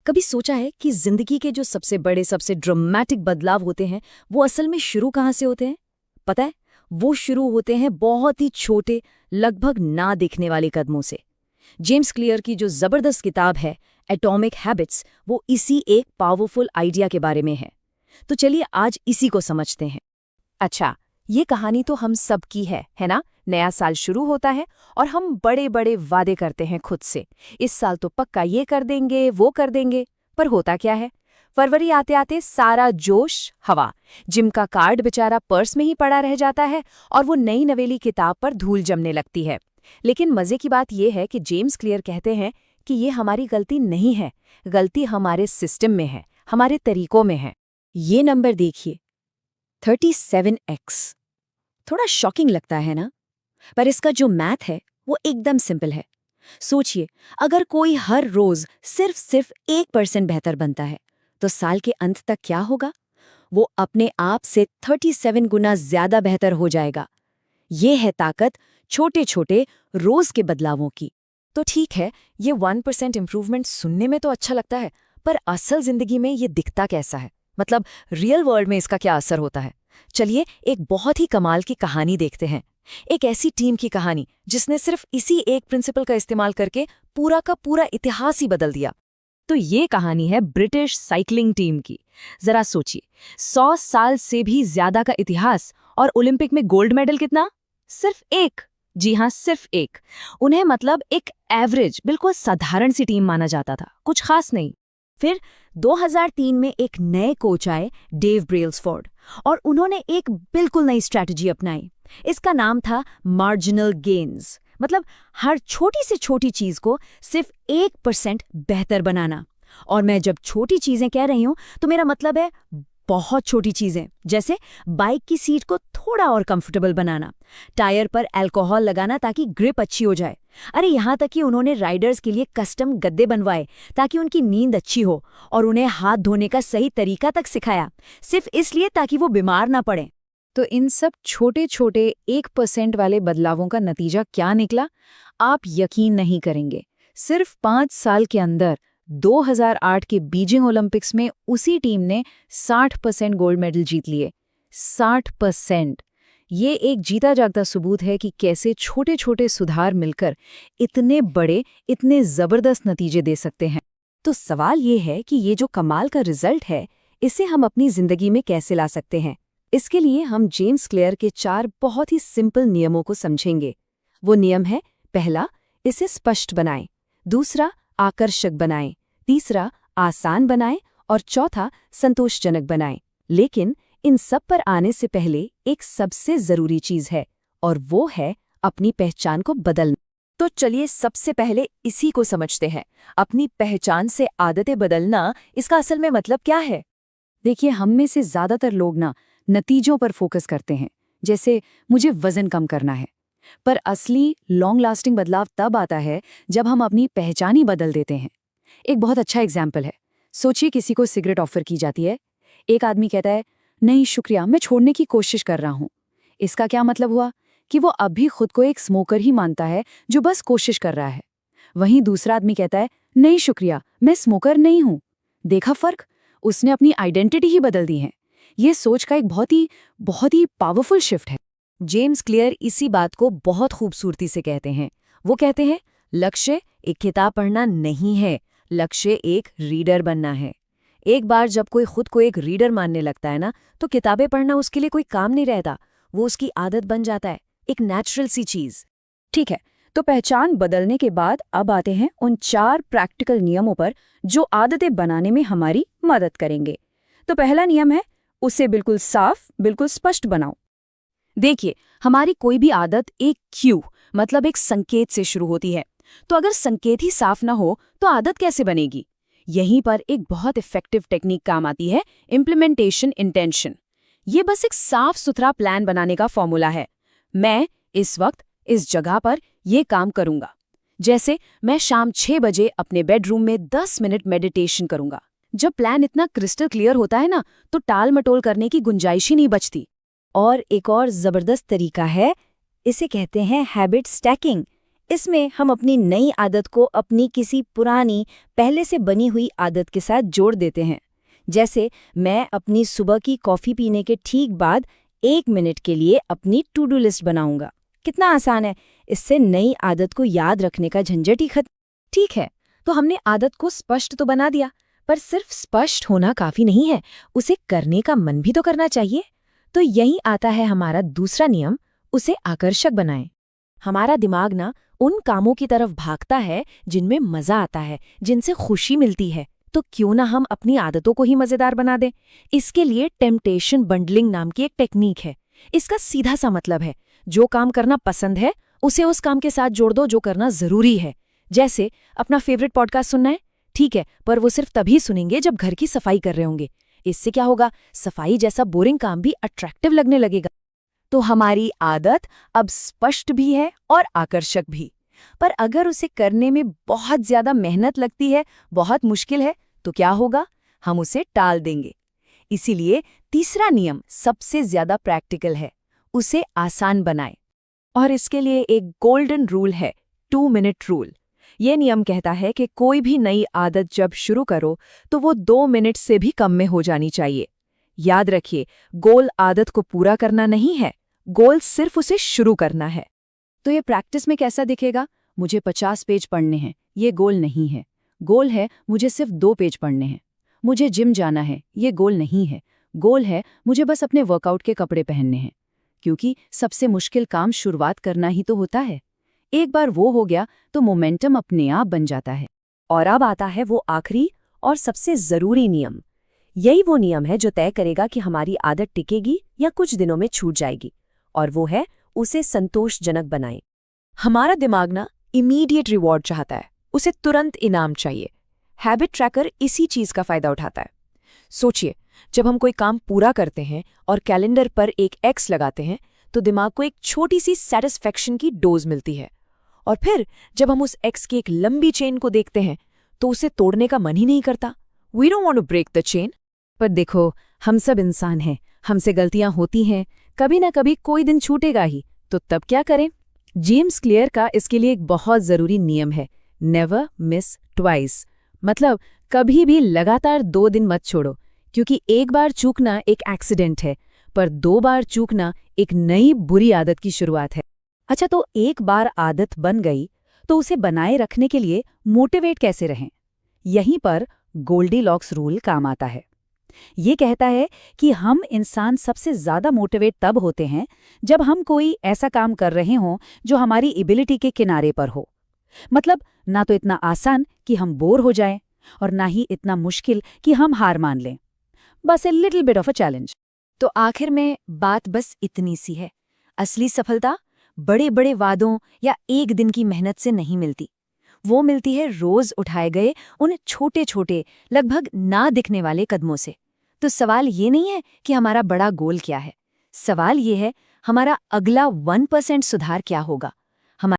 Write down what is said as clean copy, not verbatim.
कभी सोचा है कि जिंदगी के जो सबसे बड़े सबसे ड्रामेटिक बदलाव होते हैं वो असल में शुरू कहाँ से होते हैं? पता है, वो शुरू होते हैं बहुत ही छोटे, लगभग ना दिखने वाले कदमों से। जेम्स क्लियर की जो जबरदस्त किताब है एटॉमिक हैबिट्स, वो इसी एक पावरफुल आइडिया के बारे में है। तो चलिए आज इसी को समझते हैं। अच्छा, ये कहानी तो हम सब की है ना? नया साल शुरू होता है और हम बड़े बड़े वादे करते हैं खुद से। इस साल तो पक्का ये कर देंगे, वो कर देंगे। पर होता क्या है? फरवरी आते आते सारा जोश हवा। जिम का कार्ड बेचारा पर्स में ही पड़ा रह जाता है और वो नई नवेली किताब पर धूल जमने लगती है। लेकिन मजे की बात यह है कि जेम्स क्लियर कहते हैं कि ये हमारी गलती नहीं है, गलती हमारे सिस्टम में है, हमारे तरीकों में है। ये नंबर देखिए, 37x। थोड़ा शॉकिंग लगता है ना? पर इसका जो मैथ है वो एकदम सिंपल है। सोचिए, अगर कोई हर रोज सिर्फ 1% बेहतर बनता है तो साल के अंत तक क्या होगा? वो अपने आप से 37 गुना ज्यादा बेहतर हो जाएगा। ये है ताकत छोटे छोटे रोज के बदलावों की। तो ठीक है, ये 1% इम्प्रूवमेंट सुनने में तो अच्छा लगता है, पर असल जिंदगी में ये दिखता कैसा है? मतलब रियल वर्ल्ड में इसका क्या असर होता है? चलिए एक बहुत ही कमाल की कहानी देखते हैं। एक ऐसी टीम की कहानी जिसने सिर्फ इसी एक प्रिंसिपल का इस्तेमाल करके पूरा का पूरा इतिहास ही बदल दिया। तो ये कहानी है ब्रिटिश साइकिलिंग टीम की। जरा सोचिए, 100 साल से भी ज्यादा का इतिहास और ओलंपिक में गोल्ड मेडल कितना? सिर्फ एक। जी हाँ, सिर्फ एक। उन्हें मतलब एक एवरेज, बिल्कुल साधारण सी टीम माना जाता था, कुछ खास नहीं। फिर 2003 में एक नए कोच आए, डेव ब्रेल्सफोर्ड, और उन्होंने एक बिल्कुल नई स्ट्रैटेजी अपनाई। इसका नाम था मार्जिनल गेन्स, मतलब हर छोटी से छोटी चीज को सिर्फ 1% बेहतर बनाना। और मैं जब छोटी चीजें कह रही हूं तो मेरा मतलब है बहुत छोटी चीजें, जैसे बाइक की सीट को थोड़ा और कंफर्टेबल बनाना, टायर पर अल्कोहल लगाना ताकि ग्रिप अच्छी हो जाए। अरे यहाँ तक कि उन्होंने राइडर्स के लिए कस्टम गद्दे बनवाए ताकि उनकी नींद अच्छी हो, और उन्हें हाथ धोने का सही तरीका तक सिखाया, सिर्फ इसलिए ताकि वो बीमार ना पड़े। तो इन सब छोटे छोटे 1% वाले बदलावों का नतीजा क्या निकला? आप यकीन नहीं करेंगे। सिर्फ 5 साल के अंदर 2008 के बीजिंग ओलंपिक्स में उसी टीम ने 60% गोल्ड मेडल जीत लिए। 60%! ये एक जीता जागता सबूत है कि कैसे छोटे छोटे सुधार मिलकर इतने बड़े, इतने जबरदस्त नतीजे दे सकते हैं। तो सवाल ये है कि ये जो कमाल का रिजल्ट है, इसे हम अपनी जिंदगी में कैसे ला सकते हैं? इसके लिए हम जेम्स क्लियर के 4 बहुत ही सिंपल नियमों को समझेंगे। वो नियम है, पहला, इसे स्पष्ट बनाएं। दूसरा, आकर्षक बनाएं। तीसरा, आसान बनाएं। और चौथा, संतोषजनक बनाएं। लेकिन इन सब पर आने से पहले एक सबसे जरूरी चीज है, और वो है अपनी पहचान को बदलना। तो चलिए सबसे पहले इसी को समझते हैं। अपनी पहचान से आदतें बदलना, इसका असल में मतलब क्या है? देखिए, हम में से ज्यादातर लोग नतीजों पर फोकस करते हैं, जैसे मुझे वजन कम करना है। पर असली लॉन्ग लास्टिंग बदलाव तब आता है जब हम अपनी पहचान ही बदल देते हैं। एक बहुत अच्छा एग्जाम्पल है। सोचिए, किसी को सिगरेट ऑफर की जाती है। एक आदमी कहता है, नहीं शुक्रिया, मैं छोड़ने की कोशिश कर रहा हूं। इसका क्या मतलब हुआ? कि वो अभी खुद को एक स्मोकर ही मानता है जो बस कोशिश कर रहा है। वहीं दूसरा आदमी कहता है, नहीं शुक्रिया, मैं स्मोकर नहीं हूं। देखा फर्क? उसने अपनी आइडेंटिटी ही बदल दी है। ये सोच का एक बहुत ही पावरफुल शिफ्ट है। जेम्स क्लियर इसी बात को बहुत खूबसूरती से कहते हैं। वो कहते हैं, लक्ष्य एक किताब पढ़ना नहीं है, लक्ष्य एक रीडर बनना है। एक बार जब कोई खुद को एक रीडर मानने लगता है ना, तो किताबें पढ़ना उसके लिए कोई काम नहीं रहता, वो उसकी आदत बन जाता है, एक नेचुरल सी चीज। ठीक है, तो पहचान बदलने के बाद अब आते हैं उन 4 प्रैक्टिकल नियमों पर जो आदतें बनाने में हमारी मदद करेंगे। तो पहला नियम है, उसे बिल्कुल साफ, बिल्कुल स्पष्ट बनाओ। देखिए, हमारी कोई भी आदत एक क्यू, मतलब एक संकेत से शुरू होती है। तो अगर संकेत ही साफ ना हो तो आदत कैसे बनेगी? यहीं पर एक बहुत इफेक्टिव टेक्निक काम आती है, इम्प्लीमेंटेशन इंटेंशन। ये बस एक साफ सुथरा प्लान बनाने का फॉर्मूला है। मैं इस वक्त इस जगह पर ये काम करूंगा। जैसे मैं शाम 6 बजे अपने बेडरूम में 10 मिनट मेडिटेशन करूंगा। जब प्लान इतना क्रिस्टल क्लियर होता है ना, तो टाल मटोल करने की गुंजाइश ही नहीं बचती। और एक और जबरदस्त तरीका है, इसे कहते हैं हैबिट स्टैकिंग। इसमें हम अपनी नई आदत को अपनी किसी पुरानी पहले से बनी हुई आदत के साथ जोड़ देते हैं। जैसे मैं अपनी सुबह की कॉफ़ी पीने के ठीक बाद 1 मिनट के लिए अपनी टू डू लिस्ट बनाऊंगा। कितना आसान है, इससे नई आदत को याद रखने का झंझट ही खत्म। ठीक है, तो हमने आदत को स्पष्ट तो बना दिया, पर सिर्फ स्पष्ट होना काफी नहीं है, उसे करने का मन भी तो करना चाहिए। तो यही आता है हमारा दूसरा नियम, उसे आकर्षक बनाएं। हमारा दिमाग ना उन कामों की तरफ भागता है जिनमें मजा आता है, जिनसे खुशी मिलती है। तो क्यों ना हम अपनी आदतों को ही मजेदार बना दें। इसके लिए टेम्पटेशन बंडलिंग नाम की एक टेक्निक है। इसका सीधा सा मतलब है, जो काम करना पसंद है उसे उस काम के साथ जोड़ दो जो करना जरूरी है। जैसे अपना फेवरेट पॉडकास्ट सुनना है, ठीक है, पर वो सिर्फ तभी सुनेंगे जब घर की सफाई कर रहे होंगे। इससे क्या होगा, सफाई जैसा बोरिंग काम भी अट्रैक्टिव लगने लगेगा। तो हमारी आदत अब स्पष्ट भी है और आकर्षक भी। पर अगर उसे करने में बहुत ज्यादा मेहनत लगती है, बहुत मुश्किल है, तो क्या होगा, हम उसे टाल देंगे। इसीलिए तीसरा नियम सबसे ज्यादा प्रैक्टिकल है, उसे आसान बनाएं। और इसके लिए एक गोल्डन रूल है, 2 मिनट रूल। ये नियम कहता है कि कोई भी नई आदत जब शुरू करो तो वो 2 मिनट से भी कम में हो जानी चाहिए। याद रखिए, गोल आदत को पूरा करना नहीं है, गोल सिर्फ उसे शुरू करना है। तो ये प्रैक्टिस में कैसा दिखेगा? मुझे 50 पेज पढ़ने हैं, ये गोल नहीं है। गोल है मुझे सिर्फ 2 पेज पढ़ने हैं। मुझे जिम जाना है, ये गोल नहीं है। गोल है मुझे बस अपने वर्कआउट के कपड़े पहनने हैं। क्योंकि सबसे मुश्किल काम शुरुआत करना ही तो होता है। एक बार वो हो गया तो मोमेंटम अपने आप बन जाता है। और अब आता है वो आखिरी और सबसे जरूरी नियम। यही वो नियम है जो तय करेगा कि हमारी आदत टिकेगी या कुछ दिनों में छूट जाएगी। और वो है, उसे संतोषजनक बनाएं। हमारा दिमाग ना इमीडिएट रिवॉर्ड चाहता है, उसे तुरंत इनाम चाहिए। हैबिट ट्रैकर इसी चीज का फायदा उठाता है। सोचिए, जब हम कोई काम पूरा करते हैं और कैलेंडर पर एक एक्स लगाते हैं तो दिमाग को एक छोटी सी सेटिस्फैक्शन की डोज मिलती है। और फिर जब हम उस एक्स की एक लंबी चेन को देखते हैं तो उसे तोड़ने का मन ही नहीं करता। We don't want to break the chain. पर देखो, हम सब इंसान हैं, हमसे गलतियां होती हैं, कभी ना कभी कोई दिन छूटेगा ही, तो तब क्या करें? जेम्स क्लियर का इसके लिए एक बहुत जरूरी नियम है, नेवर मिस ट्वाइस। मतलब कभी भी लगातार 2 दिन मत छोड़ो, क्योंकि एक बार चूकना एक एक्सीडेंट है, पर 2 बार चूकना एक नई बुरी आदत की शुरुआत है। अच्छा, तो एक बार आदत बन गई तो उसे बनाए रखने के लिए मोटिवेट कैसे रहें? यहीं पर गोल्डीलॉक्स रूल काम आता है। ये कहता है कि हम इंसान सबसे ज्यादा मोटिवेट तब होते हैं जब हम कोई ऐसा काम कर रहे हों जो हमारी एबिलिटी के किनारे पर हो। मतलब ना तो इतना आसान कि हम बोर हो जाएं और ना ही इतना मुश्किल कि हम हार मान लें। बस a little bit of a challenge. तो आखिर में बात बस इतनी सी है, असली सफलता बड़े बड़े वादों या एक दिन की मेहनत से नहीं मिलती। वो मिलती है रोज उठाए गए उन छोटे छोटे, लगभग ना दिखने वाले कदमों से। तो सवाल ये नहीं है कि हमारा बड़ा गोल क्या है, सवाल ये है हमारा अगला 1% सुधार क्या होगा।